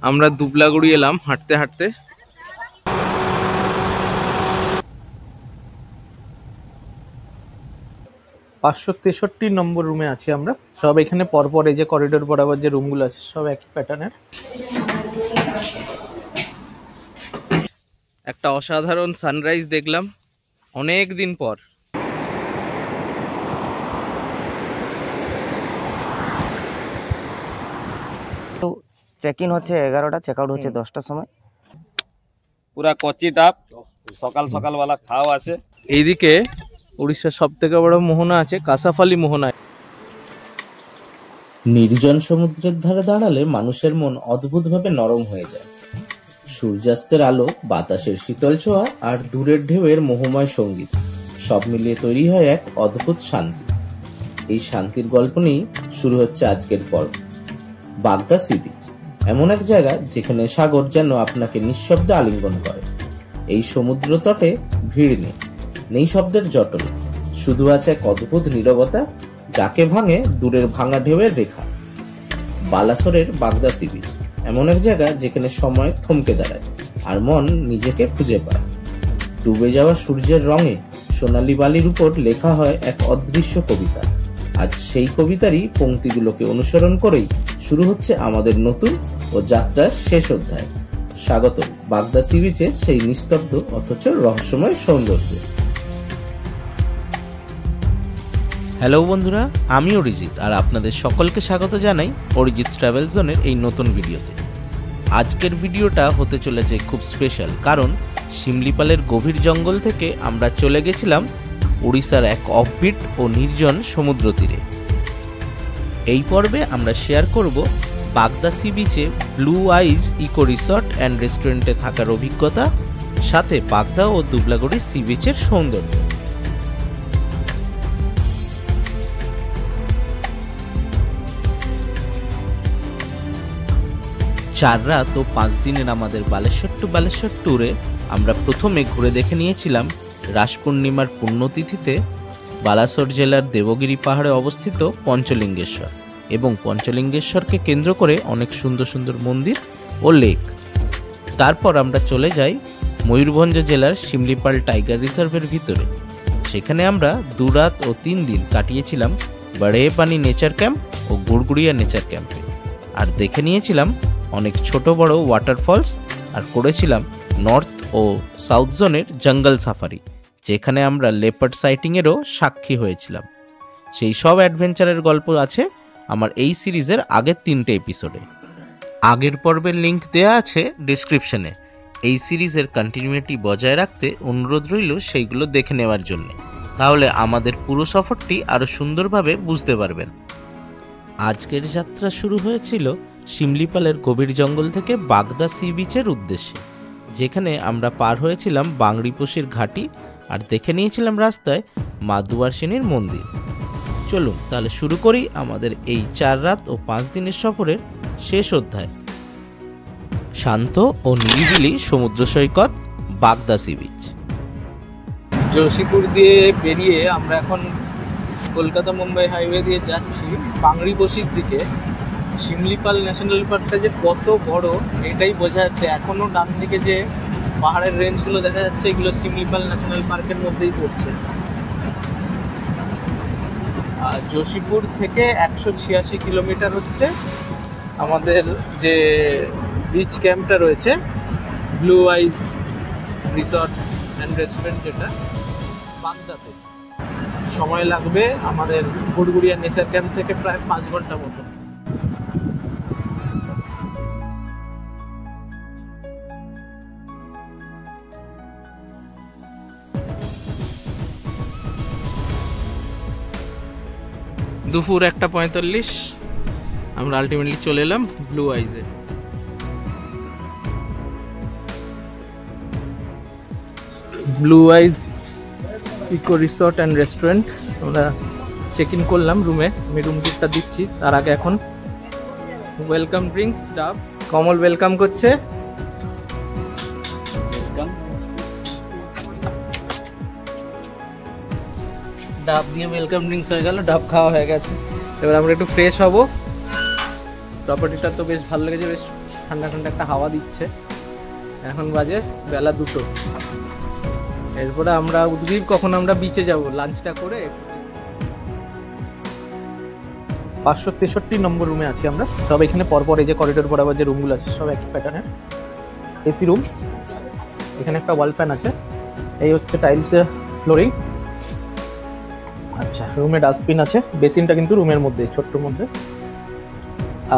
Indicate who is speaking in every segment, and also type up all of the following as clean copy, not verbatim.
Speaker 1: আমরা দুবলাগুড়ি এলাম হাঁটতে হাঁটতে। পাঁচশো 63 নম্বর রুমে আছি আমরা। সব এখানে পরপর এই যে করিডোর বরাবর যে রুমগুলো আছে সব একই প্যাটার্নের। একটা অসাধারণ সানরাইজ দেখলাম অনেক দিন পর।
Speaker 2: চেক ইন হচ্ছে 11টা, চেক আউট হচ্ছে 10টার সময়।
Speaker 3: পুরা কচি ডাব সকাল সকালবেলা খাওয়া আছে।
Speaker 1: এইদিকে উড়িষ্যার সব থেকে বড় মোহনা আছে, কাসাফালি মোহনা।
Speaker 4: নির্জন সমুদ্রের ধারে দাঁড়ালে মানুষের মন অদ্ভুতভাবে নরম হয়ে যায়। সূর্যাস্তের আলো, বাতাসের শীতল ছোঁয়া আর দূরের ঢেউয়ের মোহময় সঙ্গীত সব মিলিয়ে তৈরি হয় এক অদ্ভুত শান্তি। এই শান্তির গল্প নিয়েই শুরু হচ্ছে আজকের পর্ব। বাগদা সি বিচ এমন এক জায়গা যেখানে সাগর যেন আপনাকে নিঃশব্দে আলিঙ্গন করে। এই সমুদ্র তটে ভিড় নেই শব্দের জটল, শুধু আছে এক অদ্ভুত নীরবতা যাকে ভাঙে দূরের ভাঙা ঢেউয়ের রেখা। বালাসোরের বাগদা সি বিচ এমন এক জায়গা যেখানে সময় থমকে দাঁড়ায় আর মন নিজেকে খুঁজে পায়। ডুবে যাওয়া সূর্যের রঙে সোনালী বালির উপর লেখা হয় এক অদৃশ্য কবিতা। আজ সেই কবিতারই পংক্তিগুলোকে অনুসরণ করেই শুরু হচ্ছে আমাদের নতুন ও যাত্রার শেষ অধ্যায়। স্বাগত বাগদা সি বিচে সেই নিস্তব্ধ অথচ রহস্যময় সৌন্দর্য।
Speaker 1: হ্যালো বন্ধুরা, আমি অরিজিৎ আর আপনাদের সকলকে স্বাগত জানাই অরিজিৎ ট্রাভেল জোনের এই নতুন ভিডিওতে। আজকের ভিডিওটা হতে চলেছে খুব স্পেশাল, কারণ শিমলিপালের গভীর জঙ্গল থেকে আমরা চলে গেছিলাম উড়িষ্যার এক অফবিট ও নির্জন সমুদ্র তীরে। এই পর্বে আমরা শেয়ার করব বাগদা সি বিচে blue eyes eco resort and রেস্টুরেন্টে থাকার অভিজ্ঞতা, সাথে বাগদা ও দুবলাগুড়ি সি বিচের সৌন্দর্য। চার রাত ও 5 দিনের আমাদের বালেশ্বর ট্যুরে আমরা প্রথমে ঘুরে দেখে নিয়েছিলাম রাস পূর্ণিমার পুণ্যতিথিতে বালাসোর জেলার দেবগিরি পাহাড়ে অবস্থিত পঞ্চলিঙ্গেশ্বর এবং পঞ্চলিঙ্গেশ্বরকে কেন্দ্র করে অনেক সুন্দর সুন্দর মন্দির ও লেক। তারপর আমরা চলে যাই ময়ূরভঞ্জ জেলার শিমলিপাল টাইগার রিজার্ভের ভিতরে। সেখানে আমরা 2 রাত ও 3 দিন কাটিয়েছিলাম বাড়েপানি নেচার ক্যাম্প ও গুড়গুড়িয়া নেচার ক্যাম্পে, আর দেখে নিয়েছিলাম অনেক ছোট বড় ওয়াটারফলস, আর করেছিলাম নর্থ ও সাউথ জোনের জঙ্গল সাফারি, যেখানে আমরা লেপার্ড সাইটিংয়েরও সাক্ষী হয়েছিলাম। সেই সব অ্যাডভেঞ্চারের গল্প আছে আমার এই সিরিজের আগের 3টে এপিসোডে। আগের পর্বের লিঙ্ক দেয়া আছে ডিসক্রিপশনে। এই সিরিজের কন্টিনিউইটি বজায় রাখতে অনুরোধ রইল সেইগুলো দেখে নেওয়ার জন্য, তাহলে আমাদের পুরো সফরটি আরও সুন্দরভাবে বুঝতে পারবেন। আজকের যাত্রা শুরু হয়েছিল শিমলিপালের গভীর জঙ্গল থেকে বাগদা সি বিচের উদ্দেশ্যে, যেখানে আমরা পার হয়েছিলাম বাংরিপোষির ঘাটি আর দেখে নিয়েছিলাম রাস্তায় মা দুয়ারসিনীর মন্দির। চলুন তাহলে শুরু করি আমাদের এই 4 রাত ও 5 দিনের সফরের শেষ অধ্যায়, শান্ত ও নিরিবিলি সমুদ্র সৈকত বাগদা সি বিচ। যোশীপুর দিয়ে বেরিয়ে আমরা এখন কলকাতা মুম্বাই হাইওয়ে দিয়ে যাচ্ছি বাংরিপোষির দিকে। শিমলিপাল ন্যাশনাল পার্কটা যে কত বড় এটাই বোঝা যাচ্ছে। এখনও ডান দিকে যে পাহাড়ের রেঞ্জগুলো দেখা যাচ্ছে এগুলো শিমলিপাল ন্যাশনাল পার্কের মধ্যেই পড়ছে। আর যোশীপুর থেকে 186 কিলোমিটার হচ্ছে আমাদের যে বিচ ক্যাম্পটা রয়েছে blue eyes resort and restaurant, যেটা বাগদাতে। সময় লাগবে আমাদের গুড়গুড়িয়া নেচার ক্যাম্প থেকে প্রায় 5 ঘন্টা মতো। দুপুর 1:45 আমরা আলটিমেটলি চলে এলাম ব্লু আইজে। Blue eyes eco resort and restaurant আমরা চেক ইন করলাম রুমে। আমি রুম টুরটা দিচ্ছি, তার আগে এখন ওয়েলকাম ড্রিঙ্কস ডাব কমল ওয়েলকাম করছে। ডাব দিয়ে ওয়েলকাম ড্রিঙ্কস হয়ে গেল, ডাব খাওয়া হয়ে গেছে। এবার আমরা একটু ফ্রেশ হব। প্রপার্টিটা তো বেশ ভালো লেগেছে, বেশ
Speaker 5: ঠান্ডা ঠান্ডা একটা হাওয়া দিচ্ছে। এখন বাজে বেলা 2টো। এরপরে আমরা উদ্গ্রীব কখন আমরা বিচে যাব লাঞ্চটা করে। 563 নম্বর রুমে আছি আমরা সব। এখানে পরপর এই যে করিডোর বরাবর যে রুমগুলো আছে সব একই প্যাটার্নের। এসি রুম, এখানে একটা ওয়াল ফ্যান আছে, এই হচ্ছে টাইলস ফ্লোরিং। আচ্ছা, রুমে ডাস্টবিন আছে, বেসিনটা কিন্তু রুমের মধ্যে ছোট্ট মধ্যে।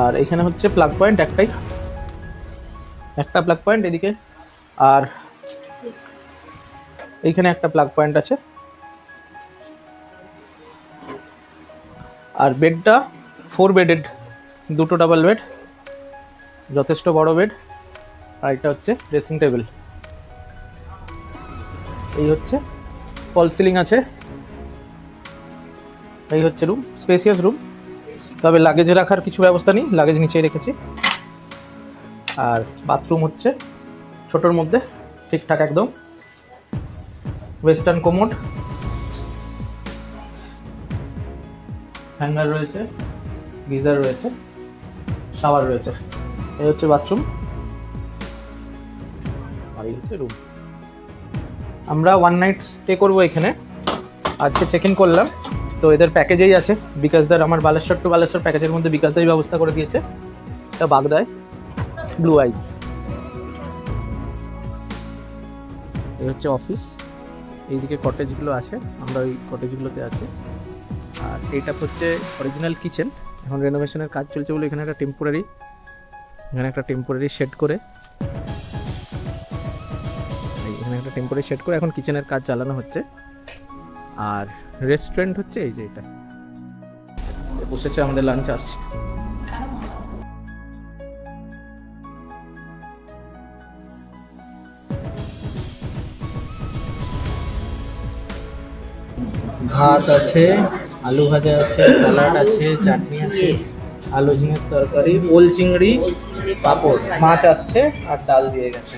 Speaker 5: আর এখানে হচ্ছে প্লাগ পয়েন্ট একটাই, একটা প্লাগ পয়েন্ট এদিকে, আর এইখানে একটা প্লাগ পয়েন্ট আছে। আর বেডটা 4 বেডেড, 2টো ডাবল বেড, যথেষ্ট বড় বেড। আর এটা হচ্ছে ড্রেসিং টেবিল। এই হচ্ছে ফল সিলিং আছে। এই হচ্ছে রুম, স্পেসিয়াস রুম, তবে লাগেজ রাখার কিছু ব্যবস্থা নেই, লাগেজ নিচেই রেখেছি। আর বাথরুম হচ্ছে ছোটোর মধ্যে, ঠিকঠাক একদম। ওয়েস্টার্ন কোমোড, হ্যাঙ্গার রয়েছে, গিজার রয়েছে, শাওয়ার রয়েছে। এই হচ্ছে বাথরুম, আর এই হচ্ছে রুম। আমরা 1 নাইট স্টে করবো এখানে। আজকে চেক ইন করলাম, তো এদের প্যাকেজেই আছে। বিকাশদার, আমার বালেশ্বর টু বালেশ্বর প্যাকেজের মধ্যে বিকাশদাই ব্যবস্থা করে দিয়েছে। এটা বাগদায় ব্লু আইস। এই হচ্ছে অফিস, এইদিকে কটেজগুলো আছে, আমরা ওই কটেজগুলোতে আছি। আর এইটা হচ্ছে অরিজিনাল কিচেন। এখন রেনোভেশনের কাজ চলছে বলে এখানে একটা টেম্পোরারি শেড করে এখন কিচেনের কাজ চালানো হচ্ছে। আর রেস্টুরেন্ট হচ্ছে এই যে এটা, বসেছে, আমাদের লাঞ্চ আসছে। ভাত আছে, আলু ভাজা আছে, স্যালাড আছে, চাটনি আছে, আলু ঝিঙের তরকারি, ওল চিংড়ি, পাঁপড়, মাছ আসছে, আর ডাল দিয়ে গেছে।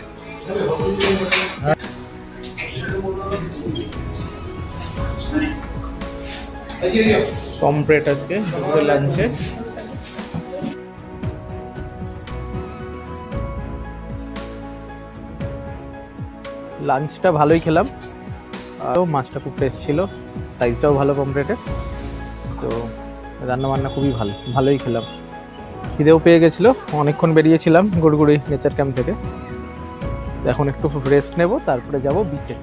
Speaker 5: পমফ্রেট আজকে লাঞ্চে। লাঞ্চটা ভালোই খেলাম, আর মাছটা খুব ফ্রেশ ছিল, সাইজটাও ভালো পমফ্রেটের। তো রান্নাবান্না খুবই ভালোই খেলাম। খিদেও পেয়ে গেছিলো, অনেকক্ষণ বেরিয়েছিলাম গুড়গুড়ি নেচার ক্যাম্প থেকে। তো এখন একটু রেস্ট নেব, তারপরে যাব বিচে।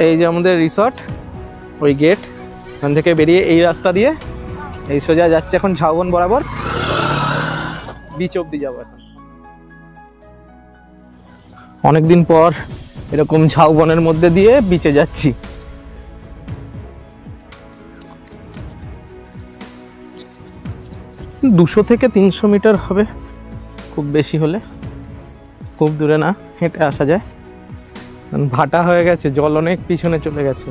Speaker 5: এই যে আমাদের রিসর্ট, ওই গেট, ওখান থেকে বেরিয়ে এই রাস্তা দিয়ে এই সোজা যাচ্ছে এখন ঝাউবন বরাবর, বিচ অব্দি যাবো এখন। অনেকদিন পর এরকম ঝাউবনের মধ্যে দিয়ে বিচে যাচ্ছি। দুশো থেকে 300 মিটার হবে, খুব বেশি হলে, খুব দূরে না, হেঁটে আসা যায়। ভাটা হয়ে গেছে, জল অনেক পিছনে চলে গেছে।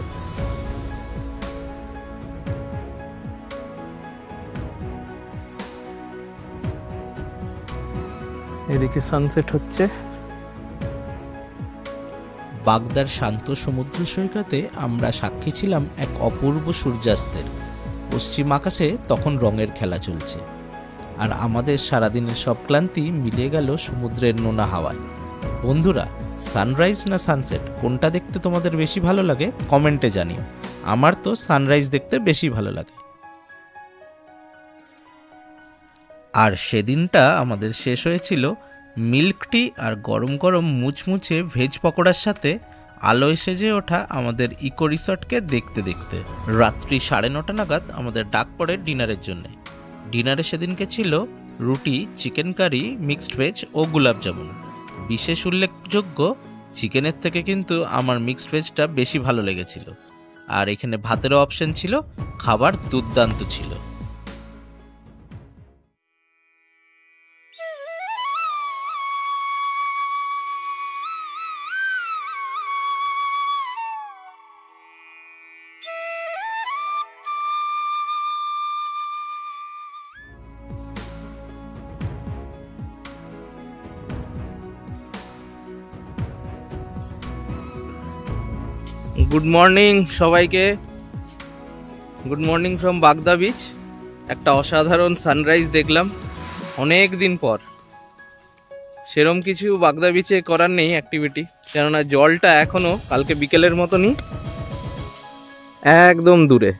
Speaker 5: এদিকে সানসেট হচ্ছে।
Speaker 1: বাগদার শান্ত সমুদ্র সৈকতে আমরা সাক্ষী ছিলাম এক অপূর্ব সূর্যাস্তের। পশ্চিম আকাশে তখন রঙের খেলা চলছে, আর আমাদের সারাদিনের সব ক্লান্তি মিলিয়ে গেল সমুদ্রের নোনা হাওয়ায়। বন্ধুরা, সানরাইজ না সানসেট কোনটা দেখতে তোমাদের বেশি ভালো লাগে কমেন্টে জানিও। আমার তো সানরাইজ দেখতে বেশি ভালো লাগে। আর সেদিনটা আমাদের শেষ হয়েছিল মিল্ক টি আর গরম গরম মুচমুচে ভেজ পকোড়ার সাথে আলোয় সেজে ওঠা আমাদের ইকো রিসর্টকে দেখতে দেখতে। রাত্রি 9:30 নাগাদ আমাদের ডাক পড়ে ডিনারের জন্য। ডিনারে সেদিনকে ছিল রুটি, চিকেন কারি, মিক্সড ভেজ ও গোলাপ জামুন। বিশেষ উল্লেখযোগ্য, চিকেনের থেকে কিন্তু আমার মিক্সড ভেজটা বেশি ভালো লেগেছিল। আর এখানে ভাতেরও অপশন ছিল, খাবার দুর্দান্ত ছিল। গুড মর্নিং সবাইকে, গুড মর্নিং ফ্রম বাগদা বিচ। একটা অসাধারণ সানরাইজ দেখলাম অনেক দিন পর। সেরম কিছু বাগদা বিচে করার নেই অ্যাক্টিভিটি, কেননা জলটা এখনো কালকে বিকেলের মতনই একদম দূরে।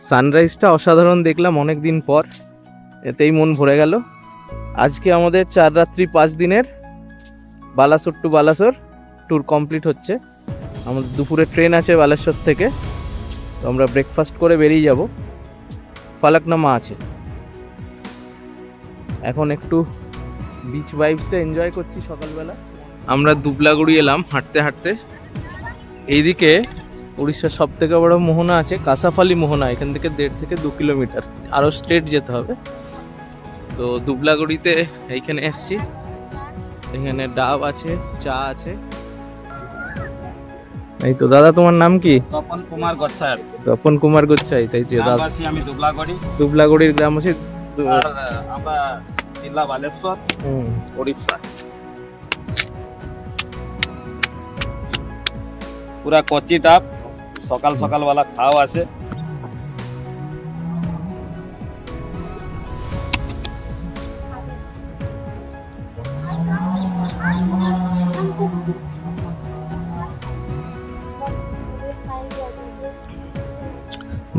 Speaker 1: সানরাইজটা অসাধারণ দেখলাম অনেক দিন পর, এতেই মন ভরে গেল। আজকে আমাদের 4 রাত্রি 5 দিনের Balasore to Balasore tour complete হচ্ছে। আমাদের দুপুরে ট্রেন আছে বালেশ্বর থেকে, তো আমরা ব্রেকফাস্ট করে বেরিয়ে যাব। ফালাকনামা আছে। এখন একটু বিচ ভাইবসটা এনজয় করছি সকালবেলা। আমরা দুবলাগুড়ি এলাম হাঁটতে হাঁটতে। এইদিকে উড়িষ্যার সব থেকে বড় মোহনা আছে, কাসাফালি মোহনা। এখান থেকে 1.5 থেকে 2 কিলোমিটার, আরও স্ট্রেট যেতে হবে। তো দুবলাগুড়িতে এইখানে এসছি। এখানে ডাব আছে, চা আছে। এই তো দাদা, তোমার নাম কি?
Speaker 3: তপন কুমার গোচ্ছাই।
Speaker 1: তপন কুমার গোচ্ছাই, তাই তো দাদা।
Speaker 3: গ্রামবাসী আমি দুবলাগড়ি।
Speaker 1: দুবলাগুড়ির গ্রামবাসী।
Speaker 3: আর আমরা জেলা বালেশ্বর, উড়িষ্যা। পুরা কচি ডাব, সকাল সকাল বেলা খাওয়া আছে।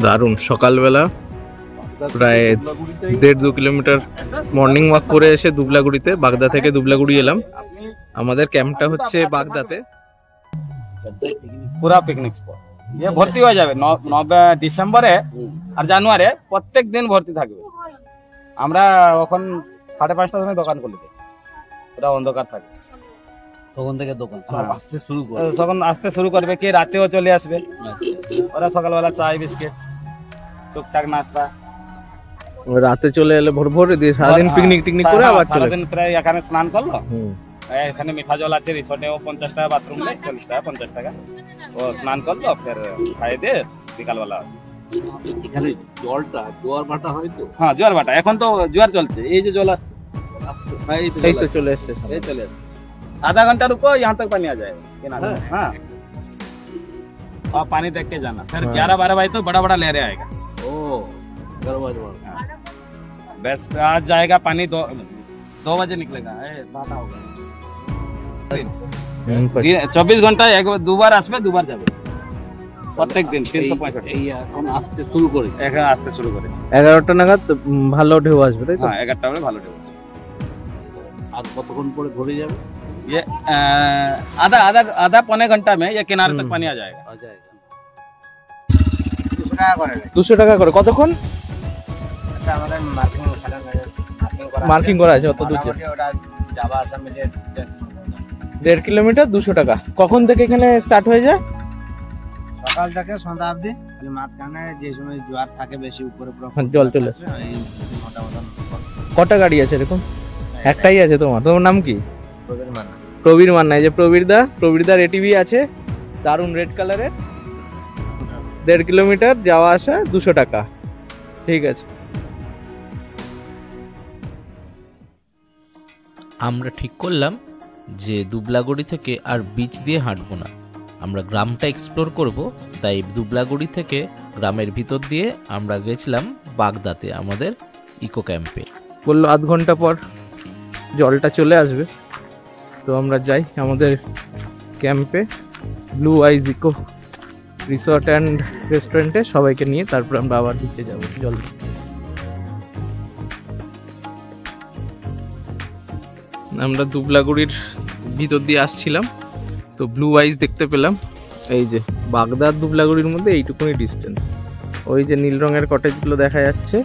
Speaker 1: দারুণ সকালবেলা প্রায় 1.5-2 কিলোমিটার মর্নিং ওয়াক করে এসে দুবলাগুড়িতে, বাগদা থেকে দুবলাগুড়ি এলাম। আমাদের ক্যাম্পটা হচ্ছে বাগদাতে।
Speaker 3: পুরা পিকনিক স্পট, ये ভর্তি হয়ে যাবে ডিসেম্বরে আর জানুয়ারি, প্রত্যেক দিন ভর্তি থাকবে। আমরা এখন 5:30টার সময় দোকান খুলে দিই, পুরা অন্ধকার থাকে।
Speaker 6: তখন থেকে দোকান আসতে শুরু করে,
Speaker 3: তখন আসতে শুরু করবে, কে রাতেও চলে আসবে। ওরা সকালবেলা চায় বিস্কিট, টুকটাক নাস্তা।
Speaker 1: রাতে চলে এলে ভোর ভোর দিয়ে সারাদিন পিকনিক টিকনিক করে আবার চলে।
Speaker 3: সারাদিন প্রায় এখানে স্নান করলো। এখানে মিঠা জল আছে, রিসোর্টেও 50 টাকা বাথরুম নেই, 40 টাকা 50 টাকা। ও স্নান করলো, ফের খাই দিয়ে বিকালবেলা।
Speaker 6: এখানে জলটা জোয়ার ভাটা হয় তো।
Speaker 3: হ্যাঁ, জোয়ার ভাটা। এখন তো জোয়ার চলছে, এই যে জল আসছে,
Speaker 1: এই তো চলে এসছে।
Speaker 3: এই চলে আসছে। आधा घंटा रुको, यहाँ तक पानी आ जाएगा किनारे में। हाँ, और पानी देख के जाना। फिर 11-12 बजे तो बड़ा बड़ा लहरे आएगा।
Speaker 6: ओ गरबा
Speaker 3: बस आज जाएगा पानी, 2 बजे निकलेगा। भाटा होगा 24 ঘন্টা, 2বার আসবে 2বার যাবে, প্রত্যেক দিন 365।
Speaker 6: এই এখন আসতে শুরু করে,
Speaker 3: এখন আসতে শুরু করেছে।
Speaker 1: 11টা নাগাদ ভালো ঢেউ আসবে, তাই তো?
Speaker 3: হ্যাঁ, 11টা বেলা ভালো ঢেউ আসবে।
Speaker 6: আর কতক্ষণ পরে ধরে যাবে?
Speaker 3: ये आधा पौने घंटा में ये किनारे तक पानी आ जाएगा।
Speaker 1: 200 টাকা করে। কতক্ষণ মার্কিং করা আছে? অত দূর 1.5 কিলোমিটার, 200 টাকা। কখন থেকে এখানে স্টার্ট হয়ে যায়?
Speaker 7: সকাল থেকে সন্ধ্যা অবধি। খালি মাঝখানে যে সময় জোয়ার থাকে বেশি, উপরে
Speaker 1: জল চলে আসে। কটা গাড়ি আছে এরকম? একটাই আছে। তোমার নাম কি? প্রবীর মান্না। এই যে প্রবীরদার এটিভি আছে, দারুণ রেড কালারের। 1.5 কিলোমিটার যাওয়া আসা, 200 টাকা। ঠিক আছে। আমরা ঠিক করলাম যে দুবলাগুড়ি থেকে আর বিচ দিয়ে হাঁটবো না, আমরা গ্রামটা এক্সপ্লোর করব। তাই দুবলাগুড়ি থেকে গ্রামের ভিতর দিয়ে আমরা গেছিলাম বাগদাতে, আমাদের ইকো ক্যাম্পে। বললো আধ ঘন্টা পর জলটা চলে আসবে। তো আমরা যাই আমাদের ক্যাম্পে, blue eyes eco resort and রেস্টুরেন্টে সবাইকে নিয়ে। তারপর আমরা আবার দিতে যাবো জল। আমরা দুবলাগুড়ির ভিতর দিয়ে আসছিলাম, তো ব্লু আইজ দেখতে পেলাম। এই যে বাগদার দুবলাগুড়ির মধ্যে এইটুকুনি ডিস্টেন্স। ওই যে নীল রঙের কটেজগুলো দেখা যাচ্ছে,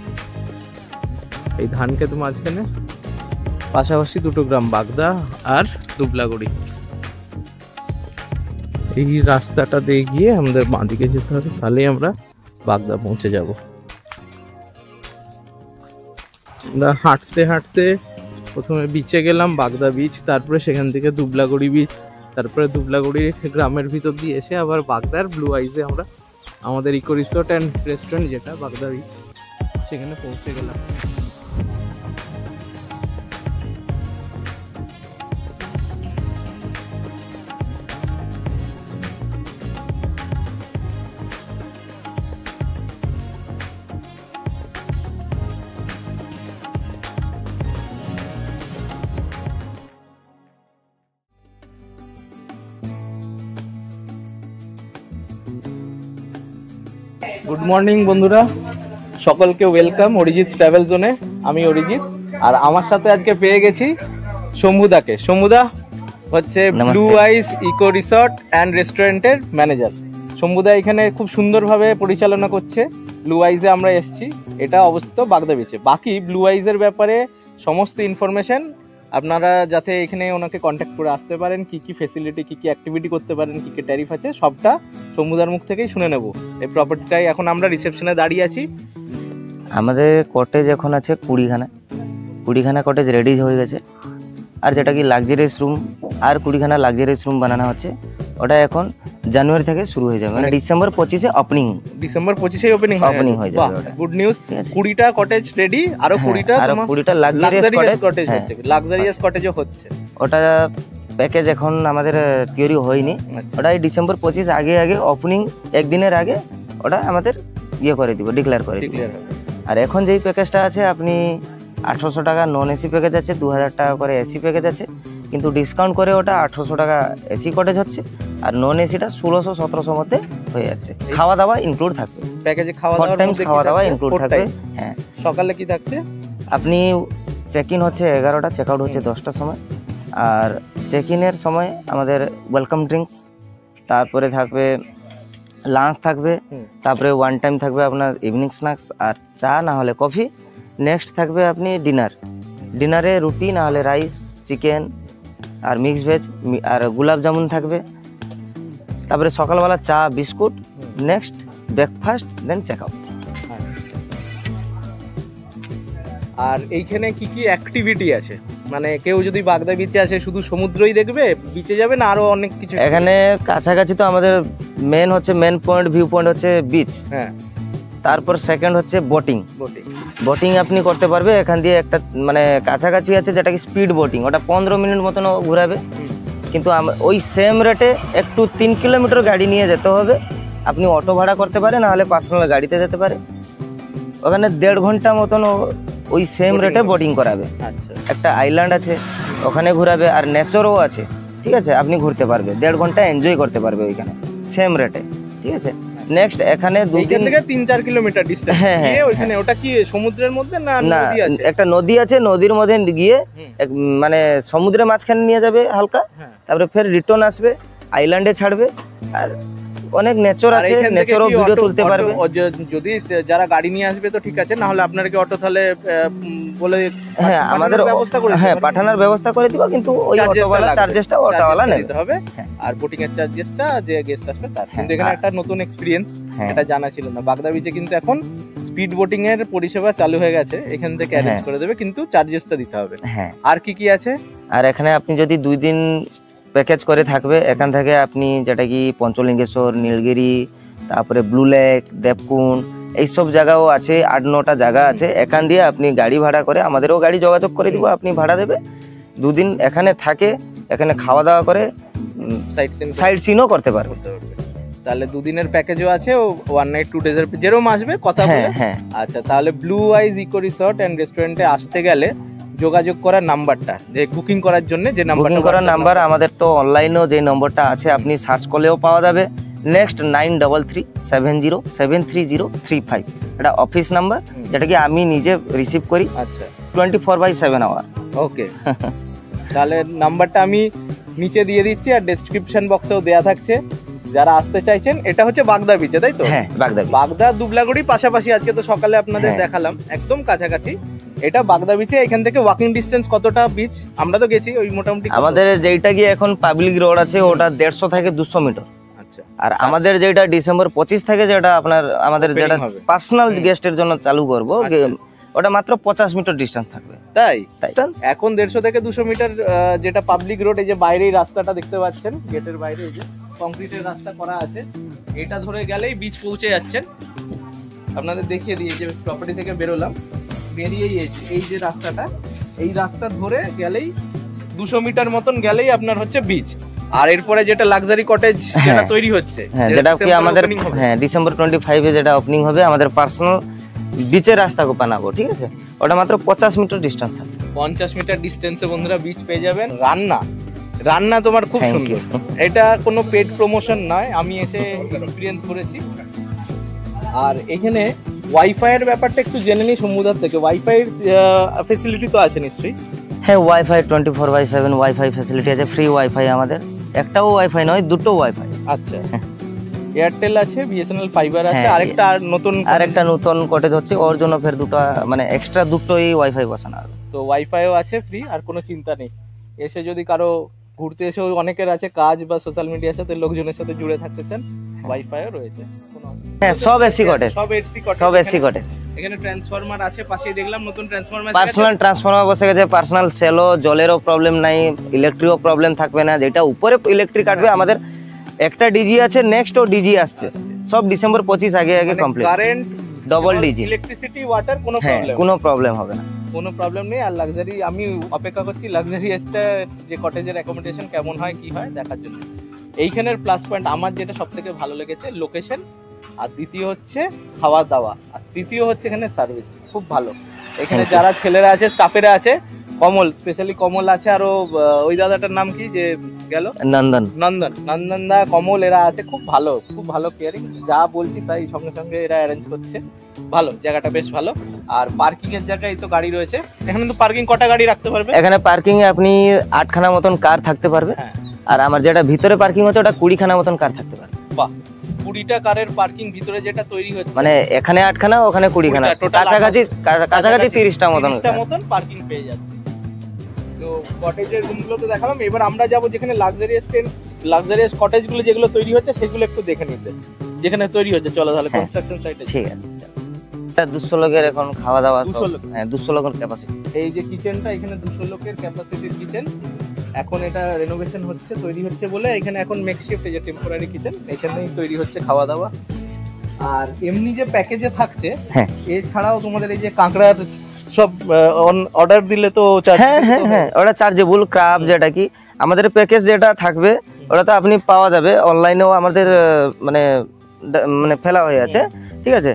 Speaker 1: এই ধান ক্ষেত মাঝখানে। পাশাপাশি 2টো গ্রাম, বাগদা আর দুবলাগুড়ি। এই রাস্তাটা দিয়ে গিয়ে আমাদের বাঁদিকে যেতে হবে, তাহলেই আমরা বাগদা পৌঁছে যাব। আমরা হাঁটতে হাঁটতে প্রথমে বিচে গেলাম, বাগদা বিচ, তারপরে সেখান থেকে দুবলাগুড়ি বিচ, তারপরে দুবলাগুড়ি গ্রামের ভিতর দিয়ে এসে আবার বাগদার ব্লু আইজে আমরা আমাদের ইকো রিসোর্ট অ্যান্ড রেস্টুরেন্ট যেটা বাগদা বিচ, সেখানে পৌঁছে গেলাম।
Speaker 5: গুড মর্নিং বন্ধুরা, সকলকে ওয়েলকাম অরিজিৎ ট্রাভেল জোনে। আমি অরিজিৎ, আর আমার সাথে আজকে পেয়ে গেছি শম্ভুদাকে। শম্ভুদা হচ্ছে blue eyes eco resort and রেস্টুরেন্টের ম্যানেজার। শম্ভুদা এখানে খুব সুন্দরভাবে পরিচালনা করছে। ব্লু আইসে আমরা এসেছি, এটা অবস্থিত বাগদা বিচে। বাকি ব্লু আইসের ব্যাপারে সমস্ত ইনফরমেশন আপনারা যাতে এখানে ওনাকে কন্ট্যাক্ট করে আসতে পারেন, কি কি ফেসিলিটি, কি কি অ্যাক্টিভিটি করতে পারেন, কি কি ট্যারিফ আছে, সবটা শম্ভুদার মুখ থেকেই শুনে নেব। এই প্রপার্টিটাই এখন আমরা রিসেপশনে দাঁড়িয়ে আছি।
Speaker 2: আমাদের কটেজ এখন আছে 20খানা কটেজ রেডি হয়ে গেছে। আর যেটা কি লাক্সারিয়াস রুম, আর 20খানা লাক্সারিয়াস রুম বানানো হচ্ছে। ওটা এখন জানুয়ারি থেকে শুরু হয়ে যাবে, মানে ডিসেম্বর 25-এ ওপেনিং।
Speaker 5: ডিসেম্বর 25-এ ওপেনিং
Speaker 2: হয়ে যাবে।
Speaker 5: Good news. 20টা কটেজ রেডি, আরো 20টা
Speaker 2: লাক্সারিয়াস
Speaker 5: কটেজ হচ্ছে, লাক্সারিয়াস কটেজও হচ্ছে।
Speaker 2: ওটা প্যাকেজ এখন আমাদের তৈরি হয়নি। ওটা এই ডিসেম্বর 25 আগে ওপেনিং একদিনের আগে ওটা আমাদের করে দিব, ডিক্লেয়ার করে দিব। আর এখন যেই প্যাকেজটা আছে, আপনি 800 টাকা নন এসি প্যাকেজ আছে, 2000 টাকা করে এসি প্যাকেজ আছে, কিন্তু ডিসকাউন্ট করে ওটা 800 টাকা এসি কটেজ হচ্ছে, আর নন এসিটা 1600-1700 মধ্যে হয়ে যাচ্ছে। খাওয়া দাওয়া ইনক্লুড থাকবে
Speaker 5: প্যাকেজে, খাওয়া
Speaker 2: দাওয়া ইনক্লুড থাকবে। হ্যাঁ,
Speaker 5: সকালে কি থাকছে?
Speaker 2: আপনি চেক ইন হচ্ছে 11টা, চেক আউট হচ্ছে 10টার সময়। আর চেক ইনের সময় আমাদের ওয়েলকাম ড্রিঙ্কস, তারপরে থাকবে লাঞ্চ থাকবে, তারপরে ওয়ান টাইম থাকবে আপনার ইভিনিং স্ন্যাক্স আর চা না হলে কফি। নেক্সট থাকবে আপনি ডিনারে রুটি না হলে রাইস, চিকেন আর মিক্স ভেজ আর গোলাপ জামুন থাকবে। তারপরে সকালবেলা চা বিস্কুট, নেক্সট ব্রেকফাস্ট, দেন চেক আউট।
Speaker 5: আর এইখানে কি কি অ্যাক্টিভিটি আছে? মানে কেউ যদি বাগদা বিচে আসে শুধু সমুদ্রই দেখবে, বিচে যাবে না আরো অনেক কিছু?
Speaker 2: এখানে কাছাকাছি তো আমাদের মেন পয়েন্ট ভিউ পয়েন্ট হচ্ছে বিচ।
Speaker 5: হ্যাঁ,
Speaker 2: তারপর সেকেন্ড হচ্ছে বোটিং আপনি করতে পারবে। এখান দিয়ে একটা মানে কাছাকাছি আছে যেটা কি স্পিড বোটিং, ওটা 15 মিনিট মতন ঘুরাবে। কিন্তু ওই সেম রেটে একটু 3 কিলোমিটার গাড়ি নিয়ে যেতে হবে। আপনি অটো ভাড়া করতে পারেন, নাহলে পার্সোনাল গাড়িতে যেতে পারে। ওখানে 1.5 ঘন্টা মতন ওই সেম রেটে বোটিং করাবে।
Speaker 5: আচ্ছা,
Speaker 2: একটা আইল্যান্ড আছে, ওখানে ঘুরাবে। আর নেচারও আছে, ঠিক আছে, আপনি ঘুরতে পারবে, 1.5 ঘন্টা এনজয় করতে পারবে ওইখানে সেম রেটে, ঠিক আছে। নেক্সট এখানে
Speaker 5: 2-3 থেকে 3-4 কিলোমিটার ডিসটেন্স।
Speaker 2: হ্যাঁ,
Speaker 5: ওইখানে ওটা কি সমুদ্রের মধ্যে না নদী আছে?
Speaker 2: একটা নদী আছে, নদীর মধ্যে গিয়ে মানে সমুদ্রের মাঝখানে নিয়ে যাবে হালকা, তারপরে ফের রিটার্ন আসবে, আইল্যান্ডে ছাড়বে। আর অনেক নেচার আছে, নেচারও ভিডিও তুলতে পারবে।
Speaker 5: যদি যারা গাড়ি নিয়ে আসবে তো ঠিক আছে, না হলে আপনারা কি অটো তাহলে বলে?
Speaker 2: হ্যাঁ, আমাদের ব্যবস্থা করে, হ্যাঁ, পাঠানোর ব্যবস্থা করে দিব, কিন্তু ওই অটোওয়ালা চার্জেসটা অটোওয়ালা নেবে হবে।
Speaker 5: আর বোটিং এর চার্জেসটা যে গেস্ট আসবে তার। কিন্তু এখানে একটা নতুন এক্সপেরিয়েন্স, এটা জানা ছিল না। বাগদা বিচে কিন্তু এখন স্পিড বোটিং এর পরিষেবা চালু হয়ে গেছে, এখান থেকে অ্যারেঞ্জ করে দেবে, কিন্তু চার্জেসটা দিতে হবে।
Speaker 2: হ্যাঁ,
Speaker 5: আর কি কি আছে?
Speaker 2: আর এখানে আপনি যদি 2 দিন প্যাকেজ করে থাকবে, এখান থেকে আপনি যেটা কি পঞ্চলিঙ্গেশ্বর, নীলগিরি, তারপরে ব্লু লেক, দেবকুণ্ড, এইসব জায়গাও আছে। 8-9টা জায়গা আছে। এখান দিয়ে আপনি গাড়ি ভাড়া করে, আমাদেরও গাড়ি যোগাযোগ করে দিব, আপনি ভাড়া দেবে। 2 দিন এখানে থাকে, এখানে খাওয়া দাওয়া করে সাইড সিনও করতে পারবে।
Speaker 5: তাহলে 2 দিনের প্যাকেজও আছে, 1 নাইট 2 ডেজের যেরকম আসবে কথা বলে।
Speaker 2: হ্যাঁ,
Speaker 5: আচ্ছা, তাহলে blue eyes eco resort and রেস্টুরেন্টে আসতে গেলে যোগাযোগ করার নাম্বারটা, যে বুকিং করার জন্য যে নাম্বারটা,
Speaker 2: বুকিং করার নাম্বার আমাদের তো অনলাইনেও যে নম্বরটা আছে, আপনি সার্চ করলেও পাওয়া যাবে। নেক্সট 9337073035, এটা অফিস নাম্বার, যেটা কি আমি নিজে রিসিভ করি।
Speaker 5: আচ্ছা,
Speaker 2: 24/7 আওয়ার।
Speaker 5: ওকে, তাহলে নাম্বারটা আমি নিচে দিয়ে দিচ্ছি, আর ডেসক্রিপশন বক্সেও দেয়া থাকছে। যারা আসতে চাইছেন, এটা হচ্ছে বাগদা বিচে, তাই তো?
Speaker 2: হ্যাঁ,
Speaker 5: বাগদা দুবলাগুড়ি পাশাপাশি। আজকে তো সকালে আপনাদের দেখালাম, একদম কাছাকাছি। এটা বাগদা বিচে। এখান থেকে ওয়াকিং ডিস্টেন্স কতটা বিচ? আমরা তো গেছি ওই মোটামুটি।
Speaker 2: আমাদের যেটা কি এখন পাবলিক রোড আছে, ওটা 150 থেকে 200 মিটার।
Speaker 5: আচ্ছা,
Speaker 2: আর আমাদের যেটা ডিসেম্বর 25 থেকে যেটা আমাদের যেটা পার্সোনাল গেস্টের জন্য চালু করব, ওটা মাত্র 50 মিটার ডিস্টেন্স থাকবে।
Speaker 5: তাই এখন 150 থেকে 200 মিটার যেটা পাবলিক রোড, এই যে বাইরেই রাস্তাটা দেখতে পাচ্ছেন, গেটের বাইরে এই যে কংক্রিটের রাস্তা করা আছে, এটা ধরে গেলেই বিচ পৌঁছে যাচ্ছেন। আপনাদের দেখিয়ে দিই, যে প্রপার্টি থেকে বেরোলাম, বেরিয়েই এই যে রাস্তাটা, এই রাস্তা ধরে গেলেই 200 মিটার মতন গেলেই আপনার হচ্ছে বিচ। আর এরপরে যেটা লাক্সারি কটেজ যেটা তৈরি হচ্ছে,
Speaker 2: যেটা কি আমাদের ডিসেম্বর 25-এ যেটা ওপেনিং হবে, আমাদের পার্সোনাল বিচের রাস্তা বানাবো, ঠিক আছে। ওটা মাত্র 50 মিটার ডিস্টেন্স থাকবে।
Speaker 5: 50 মিটার ডিস্টেন্সে বন্ধুরা বিচ পেয়ে যাবেন। রান্না তোমার খুব সুন্দর। এটা কোনো পেড প্রমোশন নয়, আমি এসে এক্সপিরিয়েন্স করেছি। আর এখানে ওয়াইফাই এর ব্যাপারটা একটু জেনে নিই সমুদার থেকে। ওয়াইফাই ফেসিলিটি তো আছে নিশ্চয়ই?
Speaker 2: হ্যাঁ, ওয়াইফাই 24/7 ওয়াইফাই ফ্যাসিলিটি আছে, ফ্রি ওয়াইফাই আমাদের। একটাও ওয়াইফাই নয়, দুটো ওয়াইফাই।
Speaker 5: আচ্ছা, এয়ারটেল আছে, বিএসএনএল ফাইবার আছে,
Speaker 2: হ্যাঁ,
Speaker 5: আরেকটা
Speaker 2: নতুন কটেজ হচ্ছে, ওর জন্য ফের দুটো মানে এক্সট্রা দুটোই ওয়াইফাই বসানো হবে।
Speaker 5: তো ওয়াইফাইও আছে ফ্রি, আর কোনো চিন্তা নেই। এসে যদি কারো ঘুরতে এসেও অনেকের আছে কাজ বা সোশ্যাল মিডিয়ার সাথে লোকজনের সাথে জুড়ে থাকতে চান, ওয়াইফাইও রয়েছে।
Speaker 2: হ্যাঁ, সব এসি কটেজ, সব এসি কটেজ।
Speaker 5: এখানে ট্রান্সফরমার আছে, পাশেই দেখলাম নতুন ট্রান্সফরমার,
Speaker 2: পার্সোনাল ট্রান্সফরমার বসে গেছে, পার্সোনাল সেলও, জলেরও প্রবলেম নাই, ইলেকট্রিকও প্রবলেম থাকবে না। যেটা উপরে ইলেকট্রিক কাটবে, আমাদের একটা ডিজি আছে, নেক্সটও ডিজি আসছে, সব ডিসেম্বর 25 আগে complete.
Speaker 5: Current,
Speaker 2: double DG,
Speaker 5: electricity, water, কোনো
Speaker 2: হ্যাঁ,
Speaker 5: প্রবলেম,
Speaker 2: কোনো প্রবলেম হবে না,
Speaker 5: কোনো প্রবলেম নেই। আর লাক্সারি, আমি অপেক্ষা করছি লাক্সারিয়াসটা যে কটেজের অ্যাকোমোডেশন কেমন হয় কি হয় দেখার জন্য। এইখানের প্লাস পয়েন্ট আমার যেটা সব থেকে ভালো লেগেছে, লোকেশন, আর দ্বিতীয় হচ্ছে খাওয়া দাওয়া, আর তৃতীয় হচ্ছে এখানে সার্ভিস খুব ভালো। এখানে যারা ছেলেরা আছে, স্টাফেরা আছে, কমল, স্পেশালি কমল আছে, আরো ওই দাদাটার নাম কি যে গেল, নন্দন দা, কমল, এরা আছে, খুব ভালো কেয়ারিং। যা বলছি তাই সঙ্গে সঙ্গে এরা অ্যারেঞ্জ করছে। ভালো জায়গাটা, বেশ ভালো। আর পার্কিং এর জায়গায় তো গাড়ি রয়েছে। এখানে তো পার্কিং কটা গাড়ি রাখতে পারবে?
Speaker 2: এখানে পার্কিং এ আপনি 8খানা মতন কার থাকতে পারবে।
Speaker 5: হ্যাঁ।
Speaker 2: আর আমার যেটা ভিতরে পার্কিং হচ্ছে, ওটা 20খানা মতন কার থাকতে পারবে।
Speaker 5: বাহ, 20টা কারের পার্কিং ভিতরে যেটা তৈরি হচ্ছে,
Speaker 2: মানে এখানে 8খানা, ওখানে 20খানা, কাছাকাছি 30টা মতন
Speaker 5: পার্কিং পেয়ে যাচ্ছে। তো কটেজের রুমগুলো তো দেখালাম, এবার আমরা যাবো যেখানে লাক্সারিয়াস কটেজগুলো যেগুলো তৈরি হচ্ছে সেগুলো একটু দেখে নিতে, যেখানে তৈরি হচ্ছে। চলো তাহলে কনস্ট্রাকশন সাইটে।
Speaker 2: ঠিক আছে, 200 লোকের এখন খাওয়া দাওয়া, 200 লোকের ক্যাপাসিটি।
Speaker 5: এই যে কিচেনটা, এখানে 200 লোকের ক্যাপাসিটির কিচেন। এখন এটা রেনোভেশন হচ্ছে, তৈরি হচ্ছে বলে এখানে এখন মেকশিফট, এই যে টেম্পোরারি কিচেন, এখানেই তৈরি হচ্ছে খাওয়া দাওয়া। আর এমনি যে প্যাকেজে থাকছে,
Speaker 2: হ্যাঁ,
Speaker 5: এছাড়াও তোমাদের এই যে কাঁকড়ার সব অর্ডার দিলে তো
Speaker 2: হ্যাঁ, ওটা চার্জেবল। ক্রাব যেটা কি আমাদের প্যাকেজ যেটা থাকবে, ওটা তো আপনি পাওয়া যাবে অনলাইনেও, আমাদের মানে ফেলা হয়ে আছে, ঠিক আছে।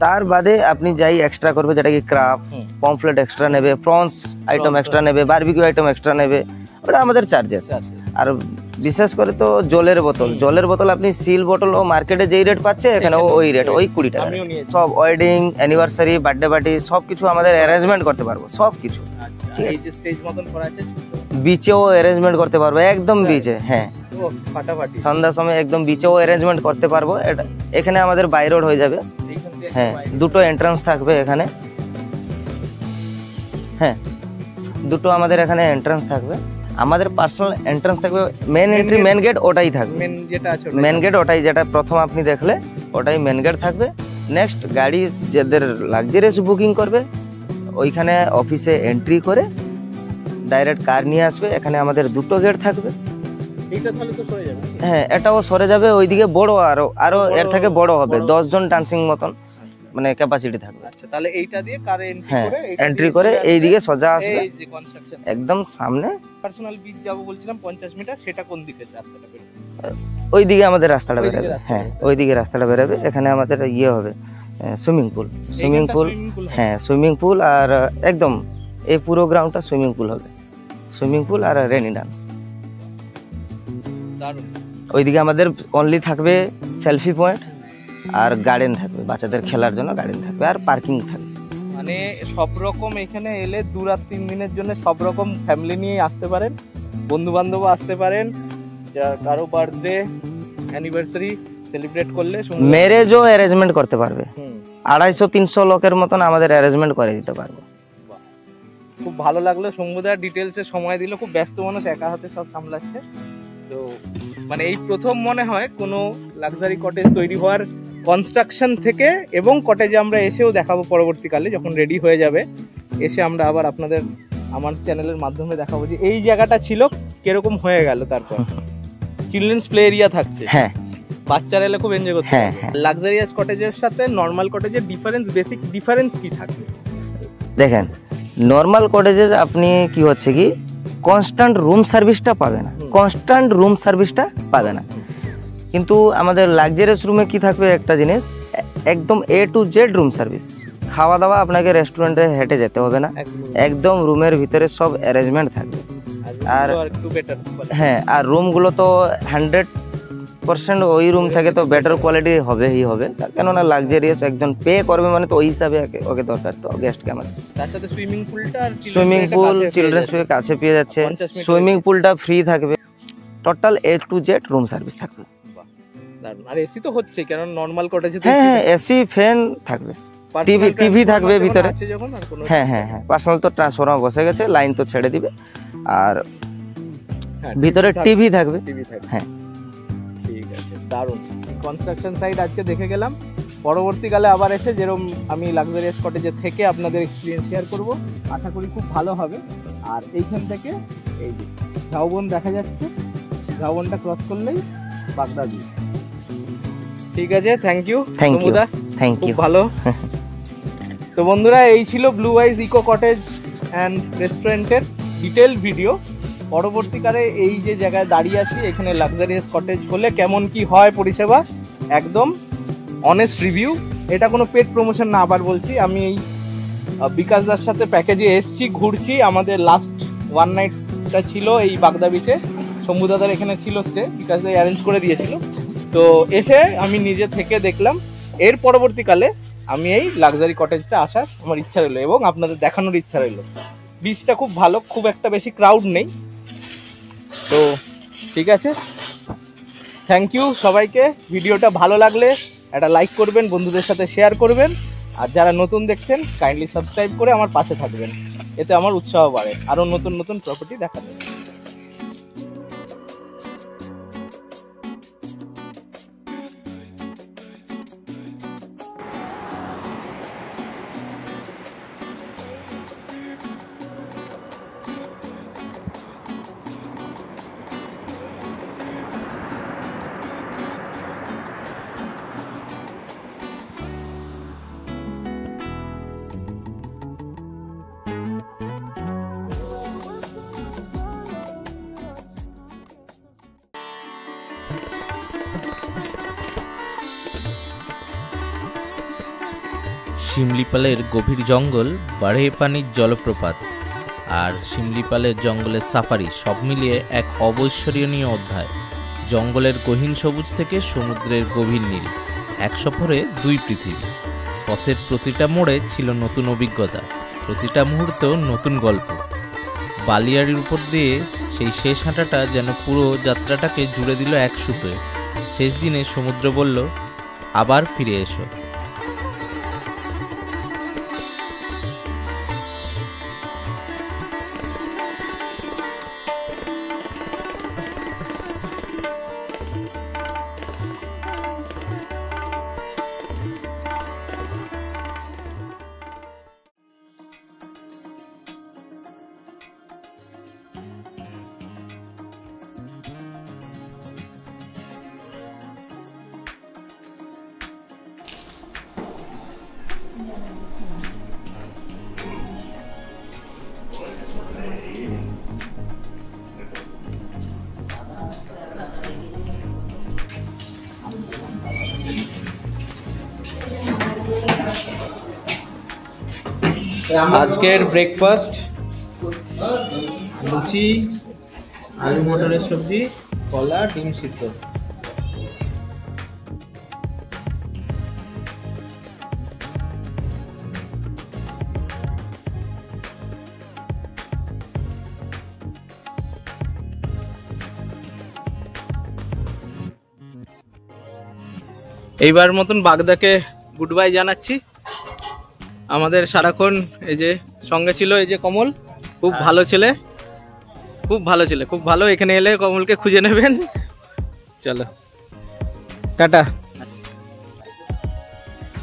Speaker 2: তার বাদে আপনি যাই এক্সট্রা করবে, যেটা কি ক্রাব, পমফ্লেট এক্সট্রা নেবে, প্রনস আইটেম এক্সট্রা নেবে, বারবিকিউ আইটেম এক্সট্রা নেবে, ওটা আমাদের চার্জেস। আর বিশেষ করে তো জলের বোতল আপনি সিল বোতল ও মার্কেটে যেই রেট পাচ্ছে, এখানে ওই রেট, ওই 20 টাকা। সব ওয়েডিং, অ্যানিভার্সারি, বার্থডে পার্টি সব কিছু আমাদের অ্যারেঞ্জমেন্ট করতে পারবো, সব কিছু।
Speaker 5: এই যে স্টেজ মতন করা আছে,
Speaker 2: বিচেও অ্যারেঞ্জমেন্ট করতে পারবো, একদম বিচে। হ্যাঁ, সন্ধ্যার সময় একদম বিচেও অ্যারেঞ্জমেন্ট করতে পারবো। এখানে আমাদের বাই রোড হয়ে যাবে। হ্যাঁ, দুটো এন্ট্রান্স থাকবে এখানে। হ্যাঁ, দুটো আমাদের এখানে এন্ট্রান্স থাকবে। আমাদের পার্সোনাল এন্ট্রান্স থাকবে, মেন এন্ট্রি, মেন গেট ওটাই থাকবে। মেন গেট ওটাই, যেটা প্রথম আপনি দেখলে ওটাই মেন গেট থাকবে। নেক্সট গাড়ি যাদের লাক্সারিয়াস বুকিং করবে, ওইখানে অফিসে এন্ট্রি করে ডাইরেক্ট কার নিয়ে আসবে। এখানে আমাদের দুটো গেট থাকবে। হ্যাঁ, এটাও সরে যাবে, ওইদিকে বড়, আরো এর থেকে বড় হবে, 10 জন ডান্সিং মতন মানে ক্যাপাসিটি থাকবে।
Speaker 5: আচ্ছা, তাহলে এইটা দিয়ে কারে
Speaker 2: এন্ট্রি করে এইদিকে সোজা আসবে, একদম সামনে।
Speaker 5: পার্সোনাল বিচ যাবো বলছিলাম 50 মিটার, সেটা কোন দিকে রাস্তাটা বেরোবে?
Speaker 2: ওইদিকে আমাদের রাস্তাটা বেরোবে। হ্যাঁ, ওইদিকে রাস্তাটা বেরোবে। এখানে আমাদের হবে সুইমিং পুল। হ্যাঁ, সুইমিং পুল, আর একদম এই পুরো গ্রাউন্ডটা সুইমিং পুল হবে। সুইমিং পুল আর রেনি ডান্স। ওইদিকে আমাদের অনলি থাকবে সেলফি পয়েন্ট, আর গার্ডেন থাকবে, বাচ্চাদের খেলার জন্য গার্ডেন থাকবে, আর পার্কিং থাকবে।
Speaker 5: মানে সব রকম এখানে এলে 2 রাত 3 দিনের জন্য সব রকম ফ্যামিলি নিয়ে আসতে পারেন, বন্ধু বান্ধব আসতে পারেন, কারো বার্থডে, অ্যানিভার্সারি সেলিব্রেট করলে,
Speaker 2: ম্যারেজও অ্যারেঞ্জমেন্ট করতে পারবে। 250-300 লোকের মতন আমাদের অ্যারেঞ্জমেন্ট করে দিতে পারবো।
Speaker 5: খুব ভালো লাগলো, শম্ভুদা ডিটেলসে সময় দিল। খুব ব্যস্ত মানুষ, একা হাতে সব সামলাচ্ছে। তো মানে এই প্রথম মনে হয় কোনো লাক্সারি কটেজ তৈরি হওয়ার কনস্ট্রাকশন থেকে, এবং কটেজে আমরা এসেও দেখাবো পরবর্তীকালে যখন রেডি হয়ে যাবে, এসে আমরা আবার আপনাদের আমার চ্যানেলের মাধ্যমে দেখাবো যে এই জায়গাটা ছিল কিরকম হয়ে গেল। তারপর চিলড্রেন্স প্লে এরিয়া থাকছে।
Speaker 2: হ্যাঁ,
Speaker 5: বাচ্চারা এলে খুব এনজয় করতে পারবে। লাক্সারিয়াস কটেজের সাথে নর্মাল কটেজের বেসিক ডিফারেন্স কি থাকবে?
Speaker 2: দেখেন, নর্মাল কটেজে আপনি কি হচ্ছে কি কনস্ট্যান্ট রুম সার্ভিসটা পাবে না, কিন্তু আমাদের লাক্সারিয়াস রুমে কি থাকবে একটা জিনিস, একদম A to Z room service. খাওয়া দাওয়া আপনাকে রেস্টুরেন্টে হেঁটে যেতে হবে না, একদম রুমের ভিতরে সব অ্যারেঞ্জমেন্ট থাকবে। আর হ্যাঁ, আর রুমগুলো তো 100% ওই রুম থেকে তো বেটার কোয়ালিটি হবেই হবে, কেননা লাক্সারিয়াস একজন পে করবে মানে তো ওই হিসাবে ওকে দরকার তো গেস্টকে আমাদের।
Speaker 1: তার সাথে সুইমিং পুলটা আর
Speaker 2: সুইমিং পুল চিলড্রেন্স প্লে কাছে পেয়ে যাচ্ছে,
Speaker 1: 50 মিনিট
Speaker 2: সুইমিং পুলটা ফ্রি থাকবে, total A to Z room service থাকবে।
Speaker 1: দারুণ। আর এসি তো হচ্ছে, কারণ নরমাল কটেজে তো
Speaker 2: হ্যাঁ এসি ফ্যান থাকবে, টিভি থাকবে ভিতরে। হ্যাঁ হ্যাঁ হ্যাঁ পার্সোনাল তো ট্রান্সফরমার বসে গেছে, লাইন তো ছেড়ে দিবে, আর ভিতরে টিভি থাকবে। হ্যাঁ
Speaker 1: ঠিক আছে, দারুণ। কনস্ট্রাকশন সাইট আজকে দেখে গেলাম, পরবর্তীকালে আবার এসে যেরকম আমি লাক্সারিয়াস কটেজে থেকে আপনাদের এক্সপিরিয়েন্স শেয়ার করব, আশা করি খুব ভালো হবে। আর এইখান থেকে এই যে ঝাউবন দেখা যাচ্ছে, ঝাউবনটা ক্রস করলেই বাগদা বিচ। ঠিক আছে, থ্যাংক ইউ।
Speaker 2: থ্যাংক
Speaker 1: খুব
Speaker 2: ইউ।
Speaker 1: ভালো। তো বন্ধুরা, এই ছিল blue eyes eco cottage and রেস্টুরেন্টের ডিটেল ভিডিও। পরবর্তীকালে এই যে জায়গায় দাঁড়িয়ে আছি, এখানে লাক্সারিয়াস কটেজ হলে কেমন কি হয় পরিষেবা, একদম অনেস্ট রিভিউ। এটা কোনো পেড প্রমোশন না, আবার বলছি, আমি এই বিকাশদার সাথে প্যাকেজে এসছি, ঘুরছি। আমাদের লাস্ট ওয়ান নাইটটা ছিল এই বাগদা বিচে, শম্ভুদাদার এখানে ছিল স্টে, বিকাশদাই অ্যারেঞ্জ করে দিয়েছিল। তো এসে আমি নিজে থেকে দেখলাম, এর পরবর্তীকালে আমি এই লাক্সারি কটেজটা আসার আমার ইচ্ছা রইলো এবং আপনাদের দেখানোর ইচ্ছা রইলো। বিচটা খুব ভালো, খুব একটা বেশি ক্রাউড নেই। তো ঠিক আছে, থ্যাংক ইউ সবাইকে। ভিডিওটা ভালো লাগলে একটা লাইক করবেন, বন্ধুদের সাথে শেয়ার করবেন, আর যারা নতুন দেখছেন কাইন্ডলি সাবস্ক্রাইব করে আমার পাশে থাকবেন, এতে আমার উৎসাহ বাড়ে আরও নতুন নতুন প্রপার্টি দেখাতে।
Speaker 4: শিমলিপালের গভীর জঙ্গল, বাড়ে পানির জলপ্রপাত আর শিমলিপালের জঙ্গলের সাফারি সব মিলিয়ে এক অবিস্মরণীয় অধ্যায়। জঙ্গলের গহীন সবুজ থেকে সমুদ্রের গভীর নীল, এক সফরে দুই পৃথিবী। পথের প্রতিটা মোড়ে ছিল নতুন অভিজ্ঞতা, প্রতিটা মুহূর্ত নতুন গল্প। বালিয়াড়ির উপর দিয়ে সেই শেষ হাঁটাটা যেন পুরো যাত্রাটাকে জুড়ে দিল এক সুতোয়। শেষ দিনে সমুদ্র বলল, আবার ফিরে এসো।
Speaker 1: আজকের ব্রেকফাস্ট, লুচি, আলু মটরের সবজি, কলা, ডিম সিদ্ধ। এইবার মতন বাগদাকে গুড বাই জানাচ্ছি। আমাদের সারাক্ষণ এই যে সঙ্গে ছিল এই যে কমল, খুব ভালো ছেলে, খুব ভালো ছেলে, খুব ভালো। এখানে এলে কমলকে খুঁজে নেবেন। চলো টাটা।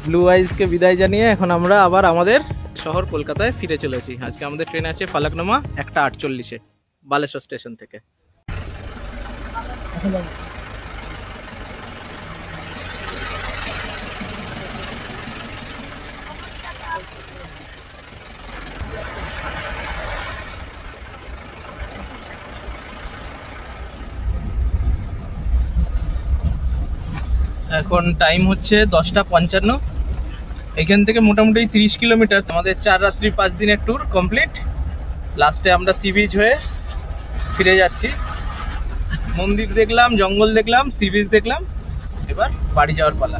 Speaker 1: ব্লু আইজকে বিদায় জানিয়ে এখন আমরা আবার আমাদের শহর কলকাতায় ফিরে চলেছি। আজকে আমাদের ট্রেন আছে ফালাকনামা 1:48 বালেশ্বর স্টেশন থেকে। এখন টাইম হচ্ছে 10:55। এখান থেকে মোটামুটি 30 কিলোমিটার। আমাদের 4 রাত্রি 5 দিনের ট্যুর কমপ্লিট। লাস্টে আমরা সি বিচ হয়ে ফিরে যাচ্ছি। মন্দির দেখলাম, জঙ্গল দেখলাম, সি বিচ দেখলাম, এবার বাড়ি যাওয়ার পালা।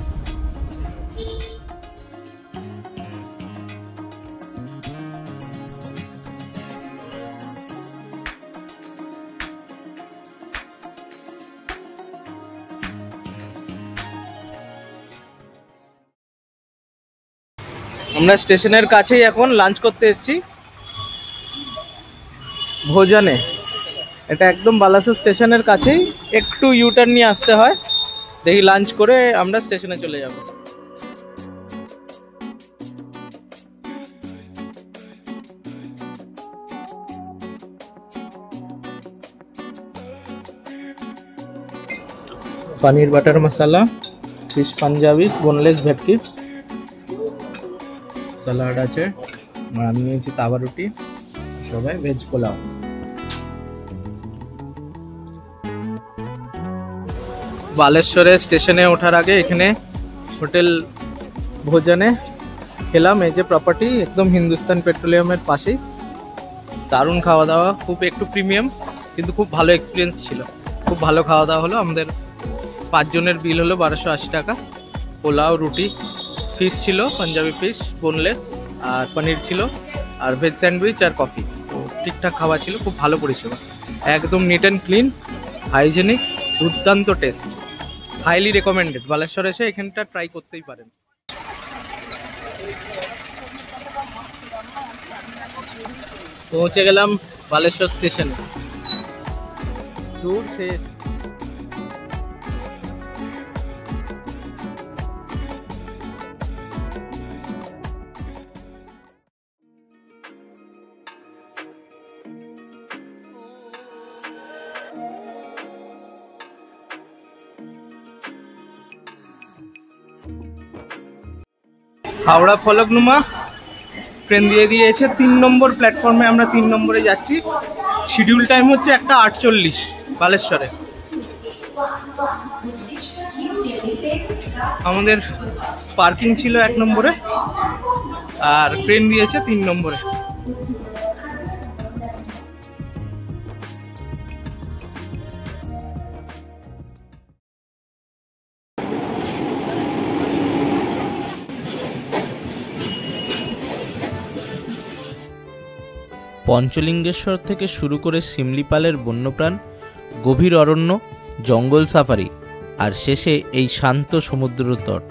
Speaker 1: আমরা স্টেশনের কাছেই এখন লাঞ্চ করতে এসেছি ভোজনে। এটা একদম বালাসোর স্টেশনের কাছেই, একটু ইউটার্ন নিয়ে আসতে হয়। দেখি লাঞ্চ করে আমরা স্টেশনে চলে যাব। पनीर बटर मसाला, फिश पंजाबी, बोनलेस ভেটকি, স্যালাড আছে, আমি নিয়েছি তাওয়া রুটি, সবাই ভেজ পোলাও। বালেশ্বরে স্টেশনে ওঠার আগে এখানে হোটেল ভোজনে খেলাম। এই যে প্রপার্টি একদম হিন্দুস্তান পেট্রোলিয়ামের পাশেই। দারুণ খাওয়া দাওয়া, খুব একটু প্রিমিয়াম, কিন্তু খুব ভালো এক্সপিরিয়েন্স ছিল। খুব ভালো খাওয়া দাওয়া হলো। আমাদের 5 জনের বিল হলো 1280 টাকা। পোলাও, রুটি, ফিশ ছিল, পাঞ্জাবি ফিশ, বোনলেস, আর পনির ছিল, আর ভেজ স্যান্ডউইচ আর কফি। তো ঠিকঠাক খাওয়া ছিল, খুব ভালো পরিষেবা, একদম নিট অ্যান্ড ক্লিন, হাইজেনিক, দুর্দান্ত টেস্ট। Highly recommended. বালেশ্বর এসে এখানটা ট্রাই করতেই পারেন। পৌঁছে গেলাম বালেশ্বর স্টেশনে। দূর শেষ। হাওড়া ফলকনুমা ট্রেন দিয়ে দিয়েছে 3 নম্বর প্ল্যাটফর্মে। আমরা 3 নম্বরে যাচ্ছি। শিডিউল টাইম হচ্ছে 1:48 বালেশ্বরে। আমাদের পার্কিং ছিল 1 নম্বরে, আর ট্রেন দিয়েছে 3 নম্বরে।
Speaker 4: পঞ্চলিঙ্গেশ্বর থেকে শুরু করে শিমলিপালের বন্যপ্রাণ, গভীর অরণ্য, জঙ্গল সাফারি, আর শেষে এই শান্ত সমুদ্র তট,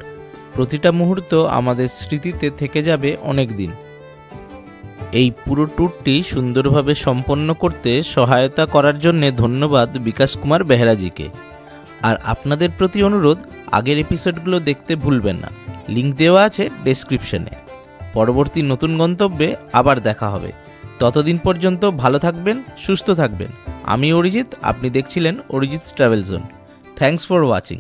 Speaker 4: প্রতিটা মুহূর্ত আমাদের স্মৃতিতে থেকে যাবে অনেক দিন। এই পুরো ট্যুরটি সুন্দরভাবে সম্পন্ন করতে সহায়তা করার জন্য ধন্যবাদ বিকাশ কুমার বেহরাজিকে। আর আপনাদের প্রতি অনুরোধ, আগের এপিসোডগুলো দেখতে ভুলবেন না, লিঙ্ক দেওয়া আছে ডেসক্রিপশনে। পরবর্তী নতুন গন্তব্যে আবার দেখা হবে। ততদিন পর্যন্ত ভালো থাকবেন, সুস্থ থাকবেন। আমি অরিজিৎ, আপনি দেখছিলেন Arijit's travel zone. Thanks for watching.